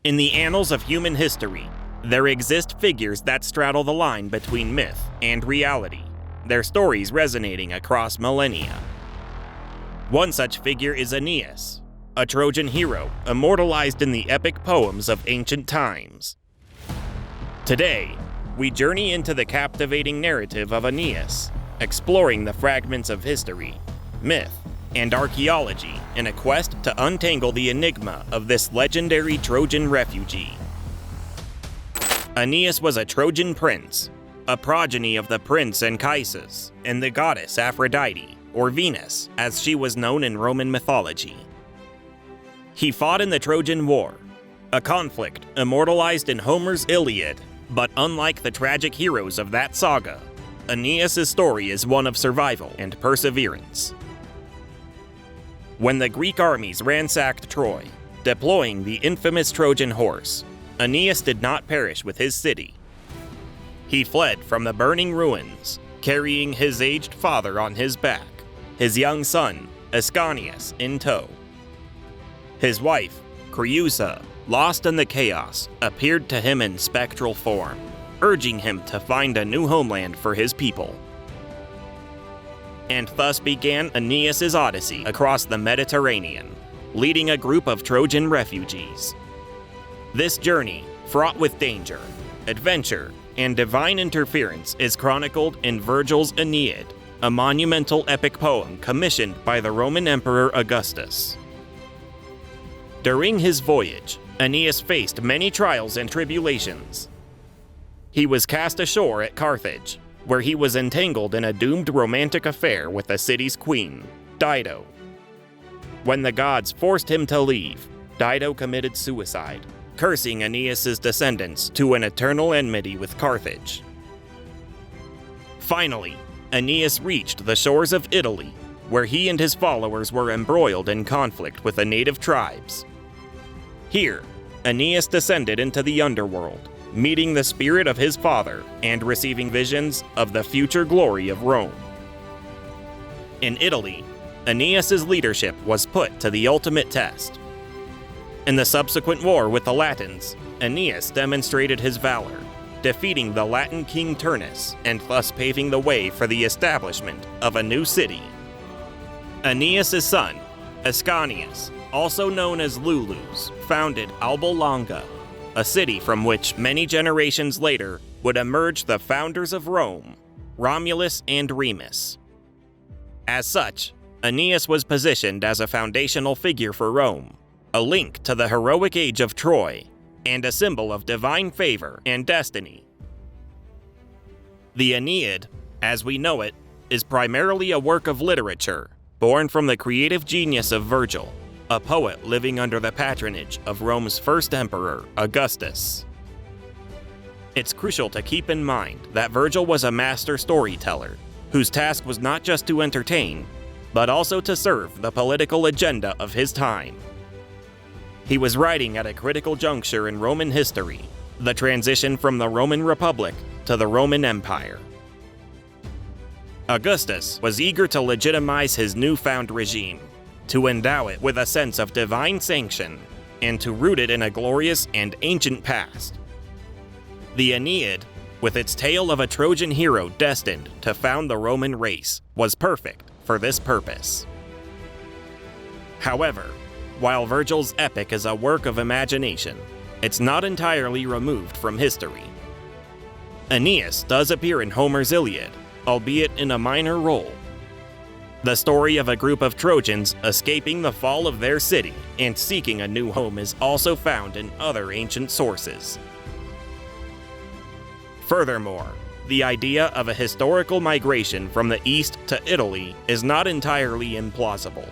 In the annals of human history, there exist figures that straddle the line between myth and reality, their stories resonating across millennia. One such figure is Aeneas, a Trojan hero immortalized in the epic poems of ancient times. Today, we journey into the captivating narrative of Aeneas, exploring the fragments of history, myth, and archaeology in a quest to untangle the enigma of this legendary Trojan refugee. Aeneas was a Trojan prince, a progeny of the prince Anchises and the goddess Aphrodite, or Venus, as she was known in Roman mythology. He fought in the Trojan War, a conflict immortalized in Homer's Iliad, but unlike the tragic heroes of that saga, Aeneas' story is one of survival and perseverance. When the Greek armies ransacked Troy, deploying the infamous Trojan horse, Aeneas did not perish with his city. He fled from the burning ruins, carrying his aged father on his back, his young son, Aeneas, in tow. His wife, Creusa, lost in the chaos, appeared to him in spectral form, urging him to find a new homeland for his people. And thus began Aeneas' odyssey across the Mediterranean, leading a group of Trojan refugees. This journey, fraught with danger, adventure, and divine interference, is chronicled in Virgil's Aeneid, a monumental epic poem commissioned by the Roman Emperor Augustus. During his voyage, Aeneas faced many trials and tribulations. He was cast ashore at Carthage, where he was entangled in a doomed romantic affair with the city's queen, Dido. When the gods forced him to leave, Dido committed suicide, cursing Aeneas' descendants to an eternal enmity with Carthage. Finally, Aeneas reached the shores of Italy, where he and his followers were embroiled in conflict with the native tribes. Here, Aeneas descended into the underworld, meeting the spirit of his father and receiving visions of the future glory of Rome. In Italy, Aeneas' leadership was put to the ultimate test. In the subsequent war with the Latins, Aeneas demonstrated his valor, defeating the Latin king Turnus and thus paving the way for the establishment of a new city. Aeneas' son, Ascanius, also known as Lulus, founded Alba Longa, a city from which many generations later would emerge the founders of Rome, Romulus and Remus. As such, Aeneas was positioned as a foundational figure for Rome, a link to the heroic age of Troy, and a symbol of divine favor and destiny. The Aeneid, as we know it, is primarily a work of literature, born from the creative genius of Virgil, a poet living under the patronage of Rome's first emperor, Augustus. It's crucial to keep in mind that Virgil was a master storyteller, whose task was not just to entertain, but also to serve the political agenda of his time. He was writing at a critical juncture in Roman history, the transition from the Roman Republic to the Roman Empire. Augustus was eager to legitimize his newfound regime, to endow it with a sense of divine sanction, and to root it in a glorious and ancient past. The Aeneid, with its tale of a Trojan hero destined to found the Roman race, was perfect for this purpose. However, while Virgil's epic is a work of imagination, it's not entirely removed from history. Aeneas does appear in Homer's Iliad, albeit in a minor role. The story of a group of Trojans escaping the fall of their city and seeking a new home is also found in other ancient sources. Furthermore, the idea of a historical migration from the east to Italy is not entirely implausible.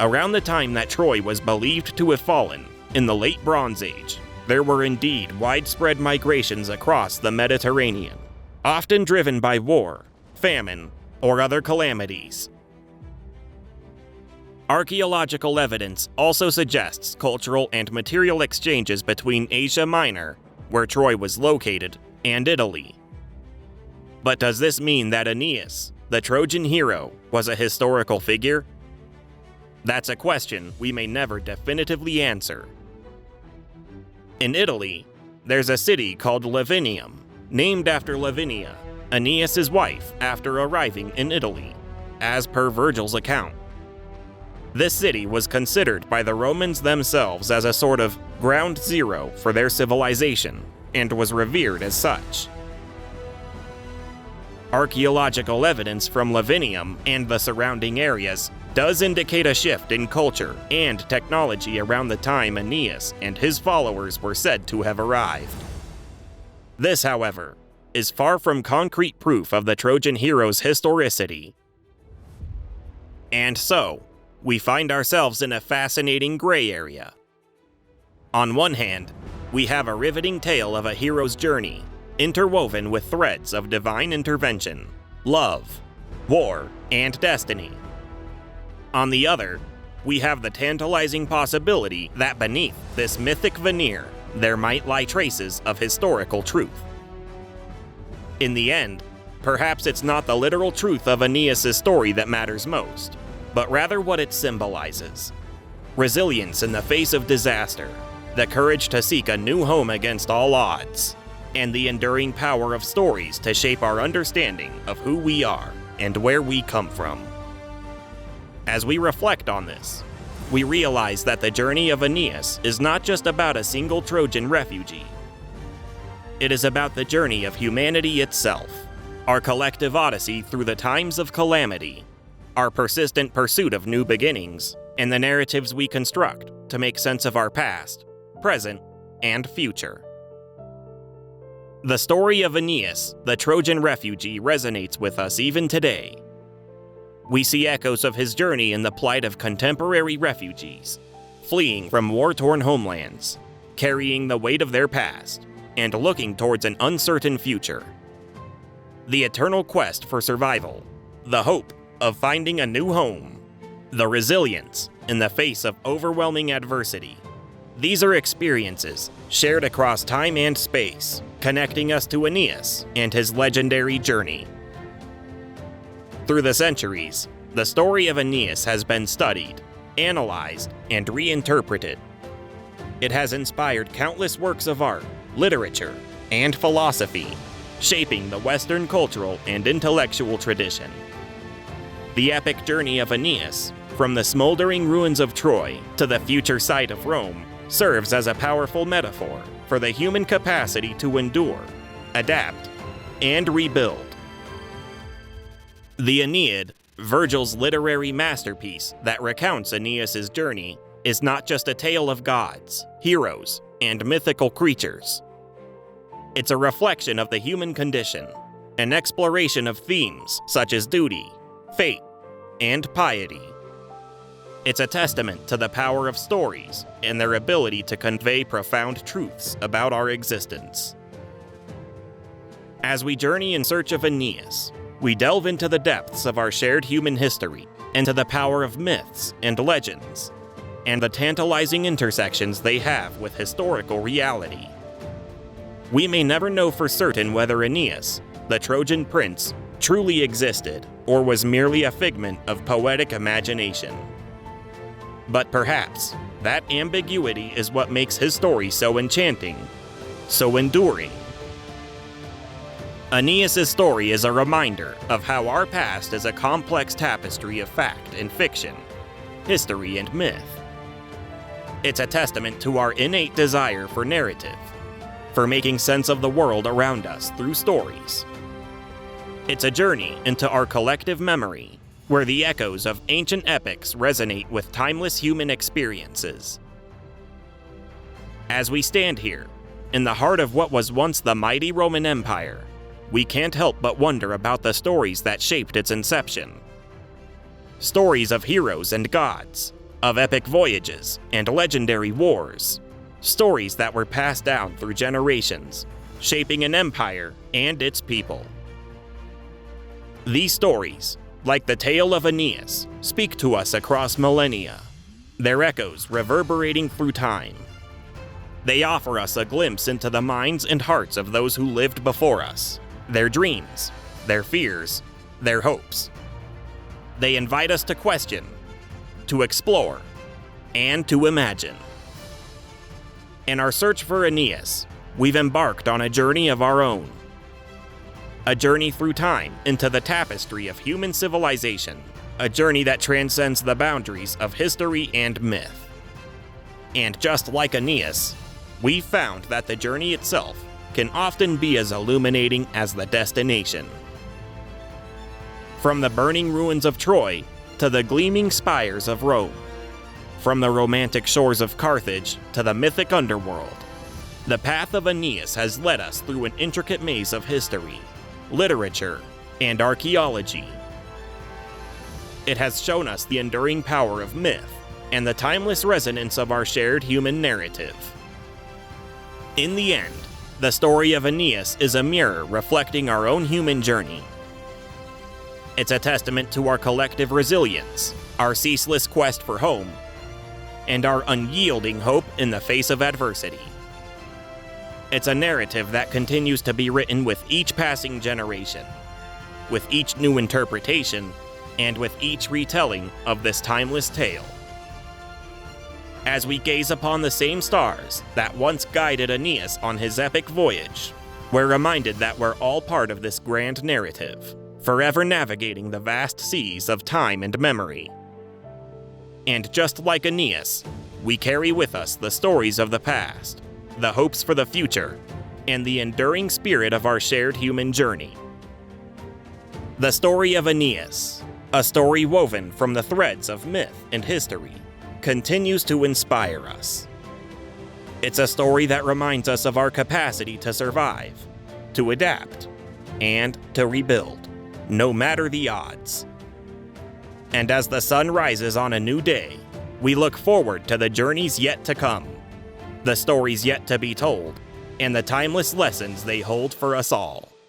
Around the time that Troy was believed to have fallen, in the late Bronze Age, there were indeed widespread migrations across the Mediterranean, often driven by war, famine, or other calamities. Archaeological evidence also suggests cultural and material exchanges between Asia Minor, where Troy was located, and Italy. But does this mean that Aeneas, the Trojan hero, was a historical figure? That's a question we may never definitively answer. In Italy, there's a city called Lavinium, named after Lavinia, Aeneas' wife, after arriving in Italy, as per Virgil's account. This city was considered by the Romans themselves as a sort of ground zero for their civilization, and was revered as such. Archaeological evidence from Lavinium and the surrounding areas does indicate a shift in culture and technology around the time Aeneas and his followers were said to have arrived. This, however, is far from concrete proof of the Trojan hero's historicity. And so, we find ourselves in a fascinating gray area. On one hand, we have a riveting tale of a hero's journey, interwoven with threads of divine intervention, love, war, and destiny. On the other, we have the tantalizing possibility that beneath this mythic veneer, there might lie traces of historical truth. In the end, perhaps it's not the literal truth of Aeneas' story that matters most, but rather what it symbolizes. Resilience in the face of disaster, the courage to seek a new home against all odds, and the enduring power of stories to shape our understanding of who we are and where we come from. As we reflect on this, we realize that the journey of Aeneas is not just about a single Trojan refugee. It is about the journey of humanity itself, our collective odyssey through the times of calamity, our persistent pursuit of new beginnings, and the narratives we construct to make sense of our past, present, and future. The story of Aeneas, the Trojan refugee, resonates with us even today. We see echoes of his journey in the plight of contemporary refugees, fleeing from war-torn homelands, carrying the weight of their past, and looking towards an uncertain future. The eternal quest for survival, the hope of finding a new home, the resilience in the face of overwhelming adversity. These are experiences shared across time and space, connecting us to Aeneas and his legendary journey. Through the centuries, the story of Aeneas has been studied, analyzed, and reinterpreted. It has inspired countless works of art, literature, and philosophy, shaping the Western cultural and intellectual tradition. The epic journey of Aeneas, from the smoldering ruins of Troy to the future site of Rome, serves as a powerful metaphor for the human capacity to endure, adapt, and rebuild. The Aeneid, Virgil's literary masterpiece that recounts Aeneas' journey, is not just a tale of gods, heroes, and mythical creatures. It's a reflection of the human condition, an exploration of themes such as duty, fate, and piety. It's a testament to the power of stories and their ability to convey profound truths about our existence. As we journey in search of Aeneas, we delve into the depths of our shared human history, into the power of myths and legends, and the tantalizing intersections they have with historical reality. We may never know for certain whether Aeneas, the Trojan prince, truly existed or was merely a figment of poetic imagination. But perhaps that ambiguity is what makes his story so enchanting, so enduring. Aeneas' story is a reminder of how our past is a complex tapestry of fact and fiction, history and myth. It's a testament to our innate desire for narrative, for making sense of the world around us through stories. It's a journey into our collective memory, where the echoes of ancient epics resonate with timeless human experiences. As we stand here, in the heart of what was once the mighty Roman Empire, we can't help but wonder about the stories that shaped its inception. Stories of heroes and gods, of epic voyages and legendary wars. Stories that were passed down through generations, shaping an empire and its people. These stories, like the tale of Aeneas, speak to us across millennia, their echoes reverberating through time. They offer us a glimpse into the minds and hearts of those who lived before us, their dreams, their fears, their hopes. They invite us to question, to explore, and to imagine. In our search for Aeneas, we've embarked on a journey of our own. A journey through time into the tapestry of human civilization. A journey that transcends the boundaries of history and myth. And just like Aeneas, we've found that the journey itself can often be as illuminating as the destination. From the burning ruins of Troy to the gleaming spires of Rome, from the romantic shores of Carthage to the mythic underworld, the path of Aeneas has led us through an intricate maze of history, literature, and archaeology. It has shown us the enduring power of myth and the timeless resonance of our shared human narrative. In the end, the story of Aeneas is a mirror reflecting our own human journey. It's a testament to our collective resilience, our ceaseless quest for home, and our unyielding hope in the face of adversity. It's a narrative that continues to be written with each passing generation, with each new interpretation, and with each retelling of this timeless tale. As we gaze upon the same stars that once guided Aeneas on his epic voyage, we're reminded that we're all part of this grand narrative, forever navigating the vast seas of time and memory. And just like Aeneas, we carry with us the stories of the past, the hopes for the future, and the enduring spirit of our shared human journey. The story of Aeneas, a story woven from the threads of myth and history, continues to inspire us. It's a story that reminds us of our capacity to survive, to adapt, and to rebuild, no matter the odds. And as the sun rises on a new day, we look forward to the journeys yet to come, the stories yet to be told, and the timeless lessons they hold for us all.